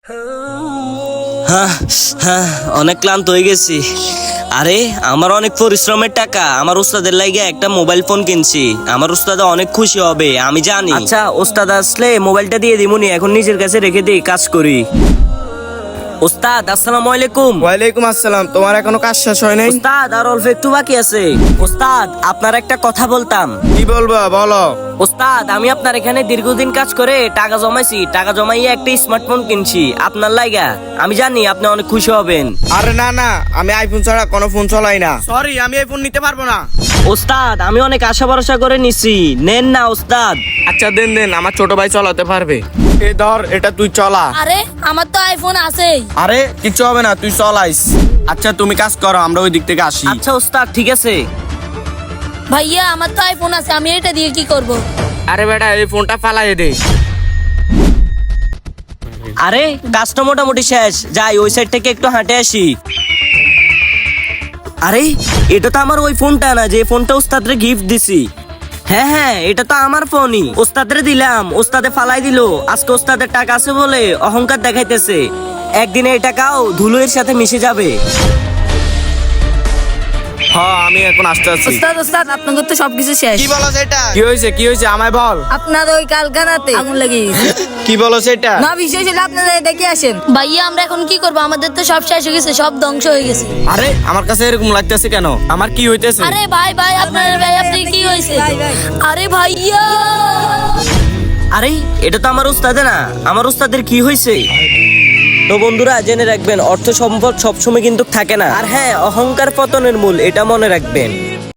হ্যাঁ হ্যাঁ, অনেক ক্লান্ত হয়ে গেছি। আরে আমার অনেক পরিশ্রমের টাকা, আমার উস্তাদের লাগে একটা মোবাইল ফোন কিনছি। আমার উস্তাদ অনেক খুশি হবে আমি জানি। আচ্ছা উস্তাদ আসলে মোবাইলটা দিয়ে দিমুনি, এখন নিজের কাছে রেখে দিই, কাজ করি। উস্তাদ আসসালামু আলাইকুম। ওয়ালাইকুম আসসালাম। তোমার এখনো কাজ শেষ হয় নাই? উস্তাদ আর অল্প একটু বাকি আছে। উস্তাদ আপনার একটা কথা বলতাম। কি বলবা বলো। উস্তাদ আমি আপনার এখানে দীর্ঘদিন কাজ করে টাকা জমাইছি, টাকা জমাইয়ে একটা স্মার্টফোন কিনছি আপনার লাইগা। আমি জানি আপনি অনেক খুশি হবেন। আরে না না, আমি আইফোন ছাড়া কোনো ফোন চালাই না। সরি, আমি আইফোন নিতে পারবো না। উস্তাদ আমি অনেক আশা ভরসা করে নিছি, নেন না উস্তাদ। আচ্ছা দেন দেন, আমার ছোট ভাই চালাতে পারবে। এ ধর, এটা তুই চলা। আরে আমার তো আইফোন আছেই। আরে কিচ্ছু হবে না, তুই চলাইস। আচ্ছা তুমি কাজ করো, আমরা ওই দিক থেকে আসি। আচ্ছা উস্তাদ ঠিক আছে। ভাইয়া আমার তো আইফোন আছে, আমি এটা দিয়ে কি করব? আরে বেটা, এই ফোনটা ফালাই দে। আরে কাজটা মোটামুটি শেষ, যাই ওই সাইড থেকে একটু হাঁটে আসি। আরে এটা তো আমার ওই ফোনটা না যে ফোনটা উস্তাদরে গিফট দিছি। হ্যাঁ হ্যাঁ, এটা তো আমার ফোনই, ওস্তাদরে দিলাম, ওস্তাদে ফালাই দিল। আজকে ওস্তাদের টাকা আছে বলে অহংকার দেখাইতেছে, একদিনে এই টাকাও ধুলোর সাথে মিশে যাবে। হ্যাঁ আমি এখন আসতে আছি। ওস্তাদ ওস্তাদ আপনাদের তো সবকিছু শেষ। কি বলো সেটা? কি হয়েছে কি হয়েছে আমায় বল। আপনার ওই কারখানাতে আগুন লেগে গেছে। কি বলো সেটা? না বিশেষ হলে আপনারা দেখে আসেন। ভাইয়া আমরা এখন কি করব? আমাদের তো সব শেষ হয়ে গেছে, সব ধ্বংস হয়ে গেছে। আরে আমার কাছে এরকম লাগতেছে কেন? আমার কি হইতেছে? আরে ভাই ভাই আপনার ভাই আপনি কি হয়েছে? আরে ভাইয়া আরে এটা তো আমার উস্তাদে না, আমার উস্তাদের কি হয়েছে? তো বন্ধুরা জেনে রাখবেন, অর্থ সম্পদ সবসময় কিন্তু থাকে না। আর হ্যাঁ, অহংকার পতনের মূল, এটা মনে রাখবেন।